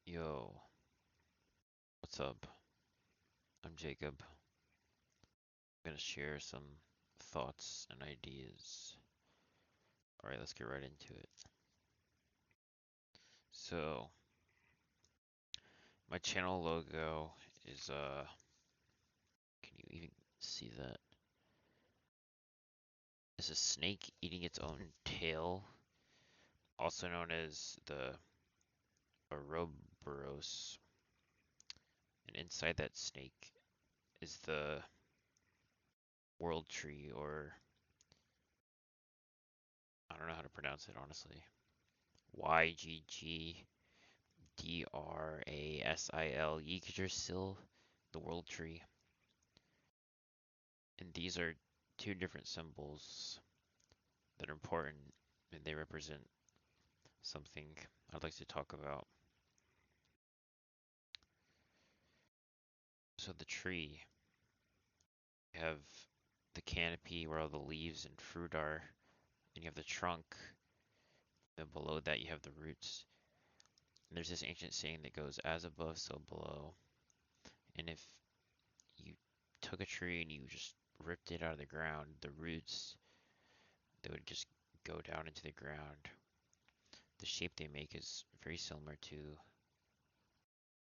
Yo, what's up? I'm Jacob. I'm gonna share some thoughts and ideas. Alright, let's get right into it. So, my channel logo is, can you even see that? It's a snake eating its own tail, also known as the Ouroboros. And inside that snake is the world tree, or I don't know how to pronounce it honestly. YGGDRASILE, Yggdrasil, the world tree. And these are two different symbols that are important and they represent something I'd like to talk about. So the tree, you have the canopy where all the leaves and fruit are, and you have the trunk, and below that you have the roots. And there's this ancient saying that goes, as above, so below. And if you took a tree and you just ripped it out of the ground, the roots, they would just go down into the ground. The shape they make is very similar to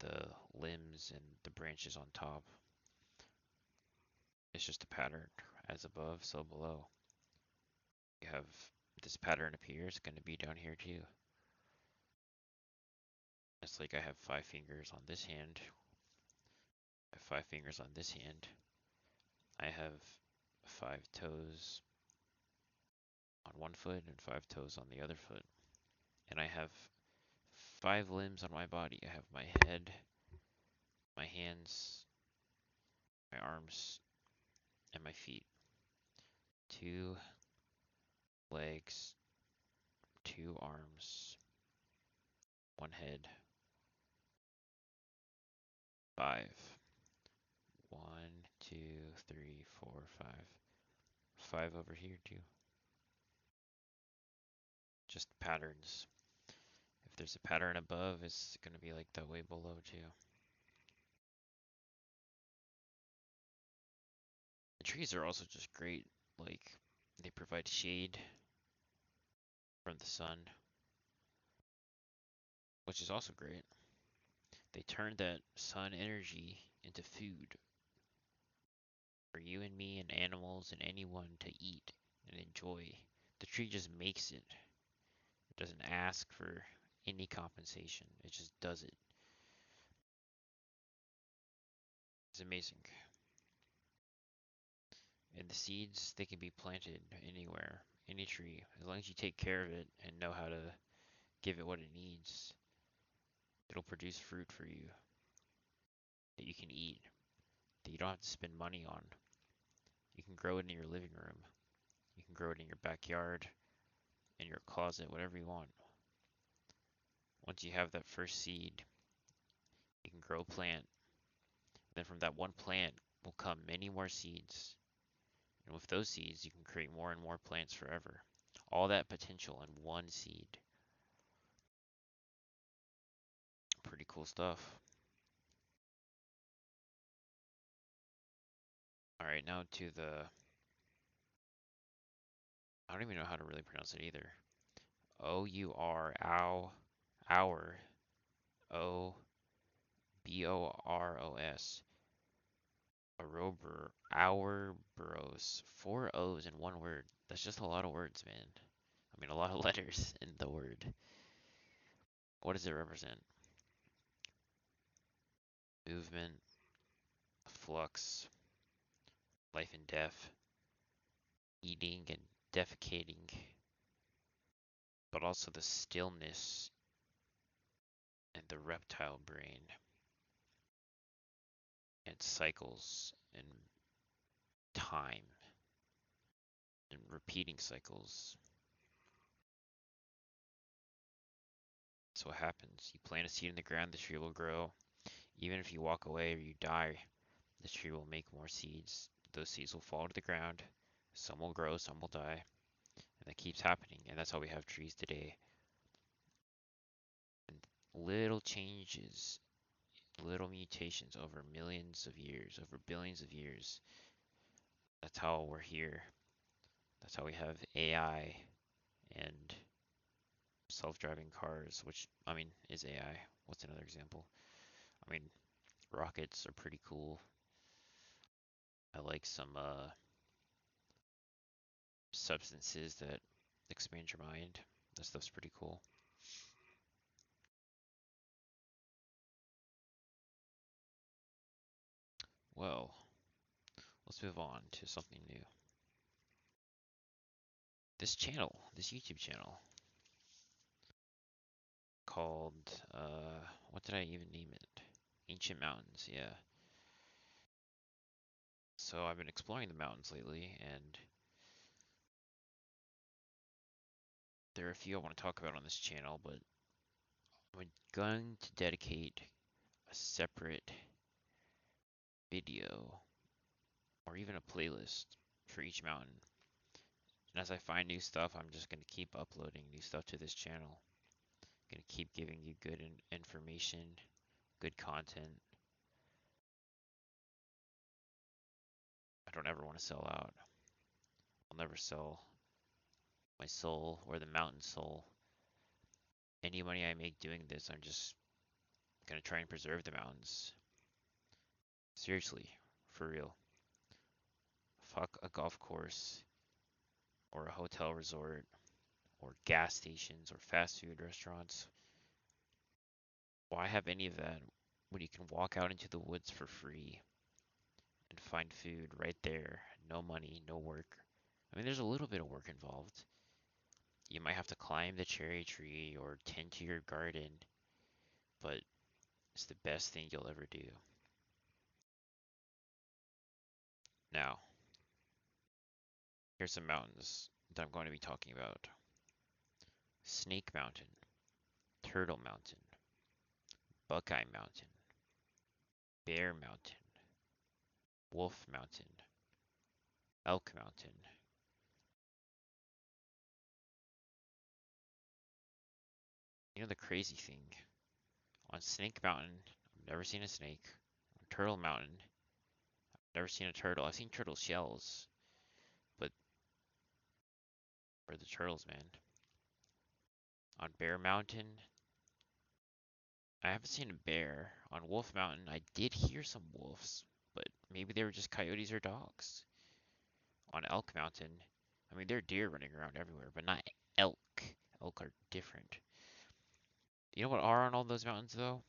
the limbs and the branches on top. It's just a pattern, as above, so below. You have this pattern appear, it's going to be down here too. It's like I have 5 fingers on this hand, I have 5 fingers on this hand, I have 5 toes on one foot and 5 toes on the other foot. And I have 5 limbs on my body. I have my head, my hands, my arms, and my feet. 2 legs, 2 arms, 1 head, 5. 1, 2, 3, 4, 5. 5 over here too. Just patterns. If there's a pattern above, it's going to be like that way below too. The trees are also just great. Like, they provide shade from the sun, which is also great. They turn that sun energy into food for you and me and animals and anyone to eat and enjoy. The tree just makes it. It doesn't ask for any compensation. It just does it. It's amazing. And the seeds, they can be planted anywhere, any tree. As long as you take care of it and know how to give it what it needs, it'll produce fruit for you that you can eat, that you don't have to spend money on. You can grow it in your living room. You can grow it in your backyard, in your closet, whatever you want. Once you have that first seed, you can grow a plant. Then from that one plant will come many more seeds. And with those seeds, you can create more and more plants forever. All that potential in one seed. Pretty cool stuff. Alright, now to the... I don't even know how to really pronounce it either. O-U-R, ow, hour, O-B-O-R-O-S. Ouroboros. 4 O's in one word. That's just a lot of words, man. I mean, a lot of letters in the word. What does it represent? Movement, flux, life and death, eating and defecating, but also the stillness and the reptile brain and cycles and time and repeating cycles. That's what happens. You plant a seed in the ground, the tree will grow. Even if you walk away or you die, the tree will make more seeds. Those seeds will fall to the ground. Some will grow, some will die. And that keeps happening. And that's how we have trees today. And little changes, little mutations over millions of years, over billions of years. That's how we're here. That's how we have AI and self-driving cars, which, I mean, is AI. What's another example? I mean, rockets are pretty cool. I like some substances that expand your mind. That stuff's pretty cool. Well, let's move on to something new. This channel, this YouTube channel, called, what did I even name it? Ancient Mountains, yeah. So I've been exploring the mountains lately, and there are a few I want to talk about on this channel, but I'm going to dedicate a separate video or even a playlist for each mountain. And as I find new stuff, I'm just going to keep uploading new stuff to this channel. I'm going to keep giving you good information, good content. I don't ever want to sell out. I'll never sell my soul or the mountain soul. Any money I make doing this, I'm just going to try and preserve the mountains. Seriously, for real. Fuck a golf course or a hotel resort or gas stations or fast food restaurants. Why have any of that when you can walk out into the woods for free and find food right there? No money, no work. I mean, there's a little bit of work involved. You might have to climb the cherry tree or tend to your garden, but it's the best thing you'll ever do. Now, here's some mountains that I'm going to be talking about. Snake Mountain, Turtle Mountain, Buckeye Mountain, Bear Mountain, Wolf Mountain, Elk Mountain. You know the crazy thing? On Snake Mountain, I've never seen a snake. On Turtle Mountain, I've never seen a turtle. I've seen turtle shells, but where are the turtles, man? On Bear Mountain, I haven't seen a bear. On Wolf Mountain, I did hear some wolves, but maybe they were just coyotes or dogs. On Elk Mountain, I mean, there are deer running around everywhere, but not elk. Elk are different. You know what are on all those mountains, though?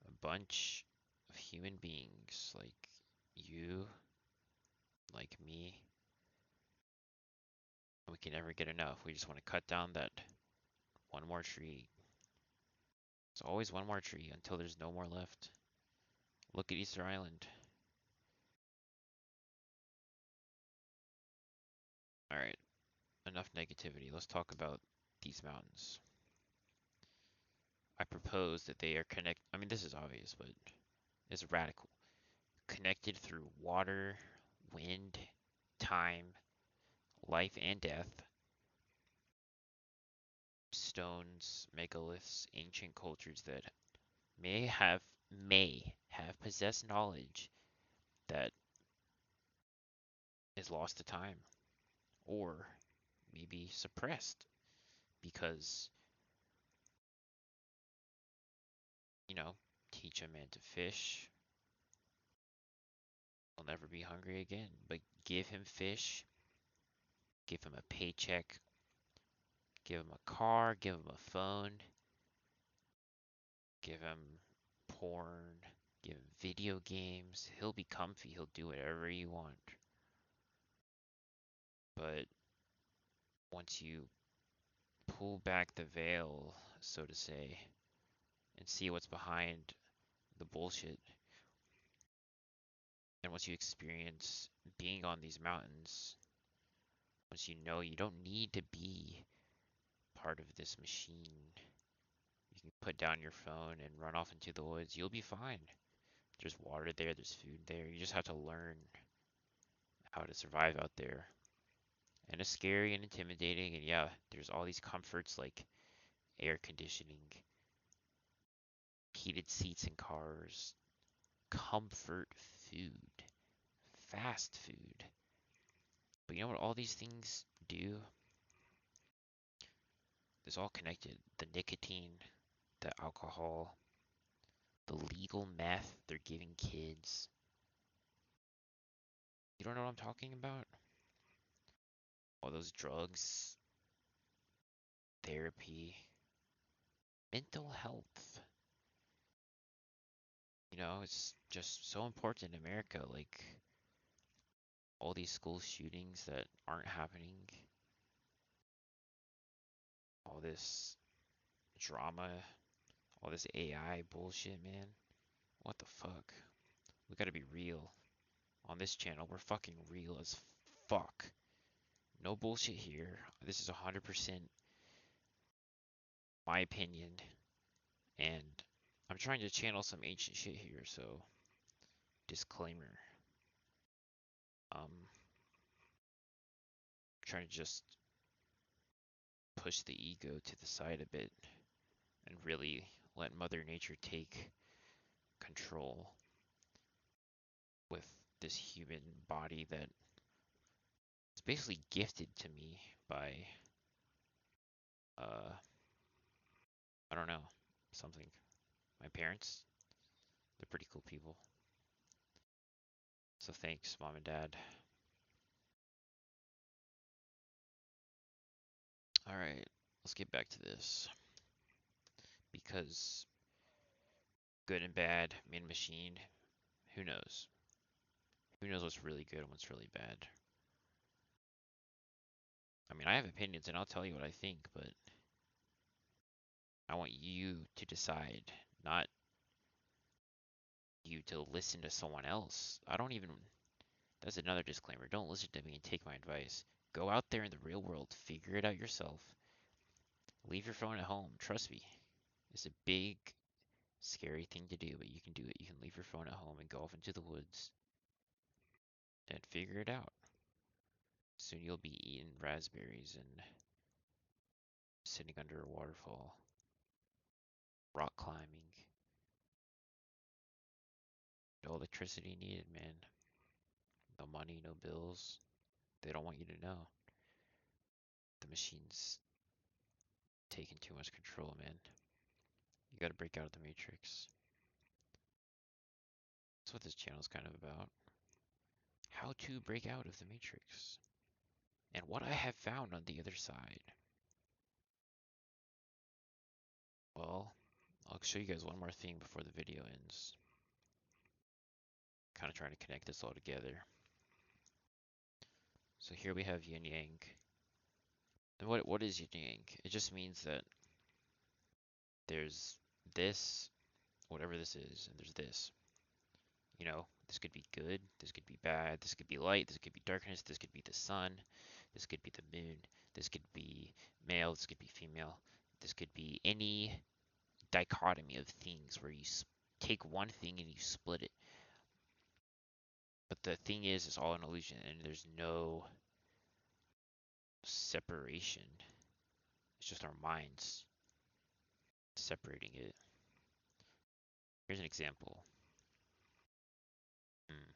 A bunch of human beings like you, like me. We can never get enough. We just want to cut down that one more tree. It's always one more tree until there's no more left. Look at Easter Island. Alright, enough negativity. Let's talk about these mountains. I propose that they are connected. I mean, this is obvious, but it's radical. Connected through water, wind, time, life and death, stones, megaliths, ancient cultures that may have possessed knowledge that is lost to time or maybe suppressed because, you know, teach a man to fish, he'll never be hungry again. But give him fish, give him a paycheck, give him a car, give him a phone, give him porn, give him video games. He'll be comfy, he'll do whatever you want. But once you pull back the veil, so to say, and see what's behind the bullshit, and once you experience being on these mountains, once you know you don't need to be part of this machine, you can put down your phone and run off into the woods. You'll be fine. There's water there, there's food there. You just have to learn how to survive out there. And it's scary and intimidating, and yeah, there's all these comforts like air conditioning, heated seats in cars, comfort food, fast food. But you know what all these things do? It's all connected. The nicotine, the alcohol, the legal meth they're giving kids. You don't know what I'm talking about? All those drugs, therapy, mental health. You know, it's just so important in America. Like, all these school shootings that aren't happening, all this drama, all this AI bullshit, man. What the fuck? We gotta be real. On this channel, we're fucking real as fuck. No bullshit here. This is 100% my opinion, and I'm trying to channel some ancient shit here, so disclaimer. Trying to just push the ego to the side a bit and really let Mother Nature take control with this human body that is basically gifted to me by, uh, I don't know, something. My parents, they're pretty cool people. So thanks, Mom and Dad. Alright, let's get back to this. Because good and bad, man machine, who knows? Who knows what's really good and what's really bad? I mean, I have opinions and I'll tell you what I think, but I want you to decide, not you to listen to someone else. I don't even, that's another disclaimer. Don't listen to me and take my advice. Go out there in the real world, figure it out yourself. Leave your phone at home. Trust me. It's a big, scary thing to do, but you can do it. You can leave your phone at home and go off into the woods and figure it out. Soon you'll be eating raspberries and sitting under a waterfall, rock climbing. No electricity needed, man. No money, no bills. They don't want you to know. The machine's taking too much control, man. You gotta break out of the matrix. That's what this channel is kind of about. How to break out of the matrix. And what I have found on the other side. Well, I'll show you guys one more thing before the video ends. Kind of trying to connect this all together. So here we have yin yang. And what is yin yang? It just means that there's this, whatever this is, and there's this. You know, this could be good, this could be bad, this could be light, this could be darkness, this could be the sun, this could be the moon, this could be male, this could be female, this could be any dichotomy of things where you take one thing and you split it. But the thing is, it's all an illusion and there's no separation. It's just our minds separating it. Here's an example. Hmm.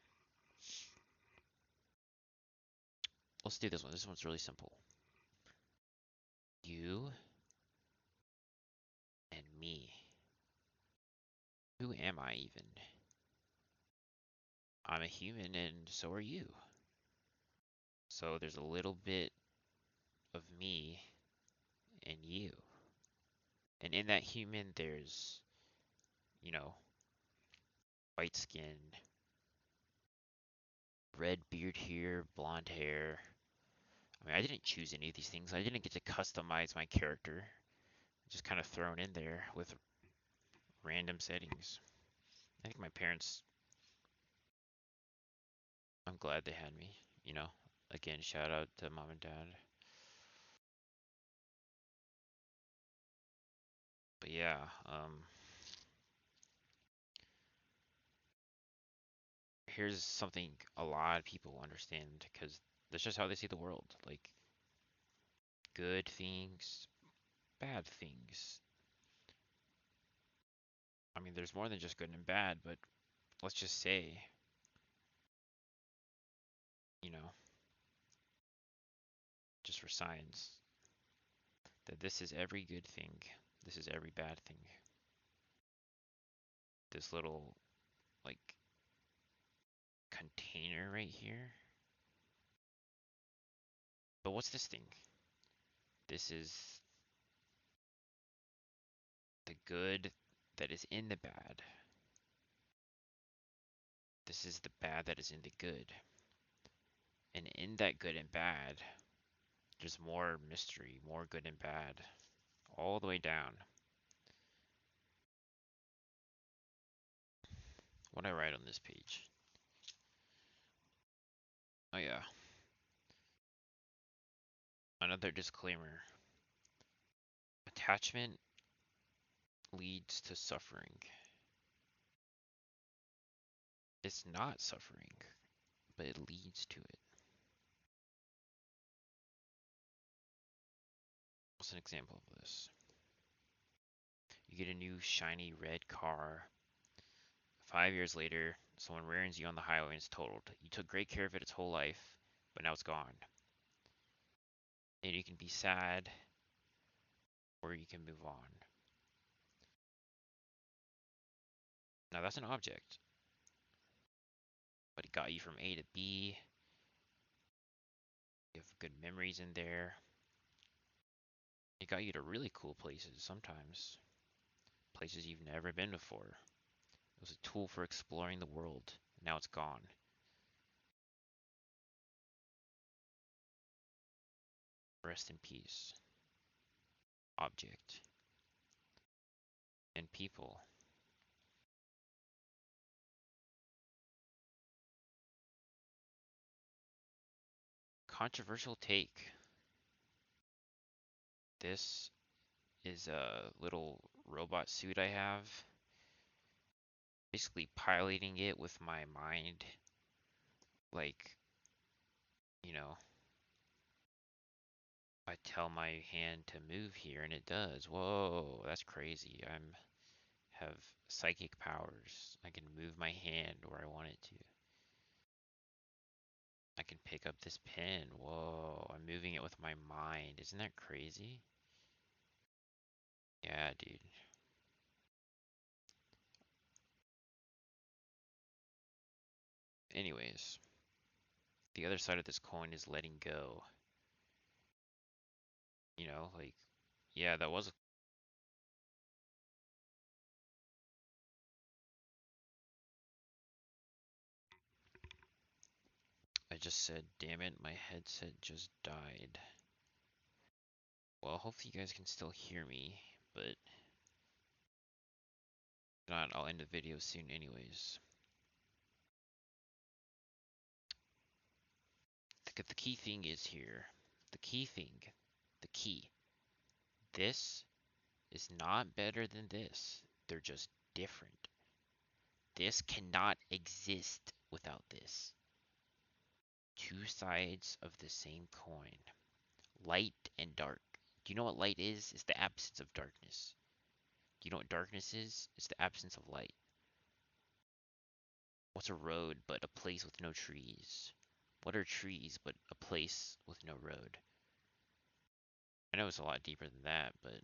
Let's do this one. This one's really simple. You and me. Who am I even? I'm a human and so are you. So there's a little bit of me and you. And in that human, there's, you know, white skin, red beard here, blonde hair. I mean, I didn't choose any of these things. I didn't get to customize my character. Just kind of thrown in there with random settings. I think my parents, I'm glad they had me, you know. Again, shout out to mom and dad. But yeah, here's something a lot of people understand because that's just how they see the world. Like good things, bad things. I mean, there's more than just good and bad, but let's just say, you know, just for science, that this is every good thing, this is every bad thing. This little, like, container right here. But what's this thing? This is the good that is in the bad. This is the bad that is in the good. And in that good and bad, there's more mystery, more good and bad, all the way down. What I write on this page? Oh yeah, another disclaimer. Attachment leads to suffering. It's not suffering, but it leads to it. What's an example of this? You get a new shiny red car. 5 years later, someone rear-ends you on the highway and it's totaled. You took great care of it its whole life, but now it's gone. And you can be sad, or you can move on. Now that's an object, but it got you from A to B. You have good memories in there. It got you to really cool places sometimes. Places you've never been before. It was a tool for exploring the world. Now it's gone. Rest in peace. Object. And people. Controversial take. This is a little robot suit I have. Basically piloting it with my mind. Like, you know, I tell my hand to move here and it does. Whoa, that's crazy. I'm have psychic powers. I can move my hand where I want it to. I can pick up this pen. Whoa, I'm moving it with my mind. Isn't that crazy? Yeah, dude. Anyways, the other side of this coin is letting go. You know, like, yeah, that was. I just said, damn it, my headset just died. Well, hopefully you guys can still hear me, but if not, I'll end the video soon anyways. The key thing is here. The key thing. The key. This is not better than this. They're just different. This cannot exist without this. Two sides of the same coin. Light and dark. Do you know what light is? It's the absence of darkness. Do you know what darkness is? It's the absence of light. What's a road but a place with no trees? What are trees but a place with no road? I know it's a lot deeper than that, but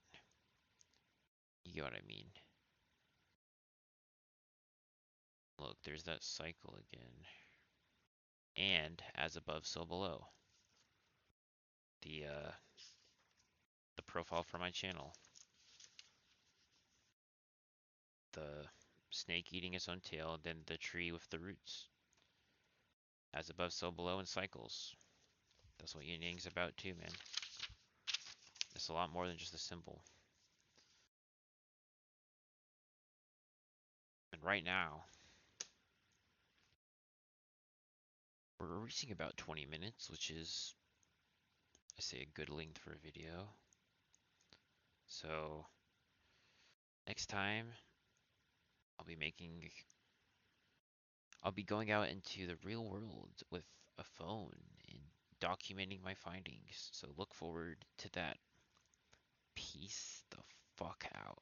you get what I mean. Look, there's that cycle again. And as above, so below. The profile for my channel. The snake eating its own tail, and then the tree with the roots. As above, so below in cycles. That's what yin yang's about too, man. It's a lot more than just a symbol. And right now, we're reaching about 20 minutes, which is, I say, a good length for a video. So, next time, I'll be making, I'll be going out into the real world with a phone and documenting my findings. So look forward to that. Peace the fuck out.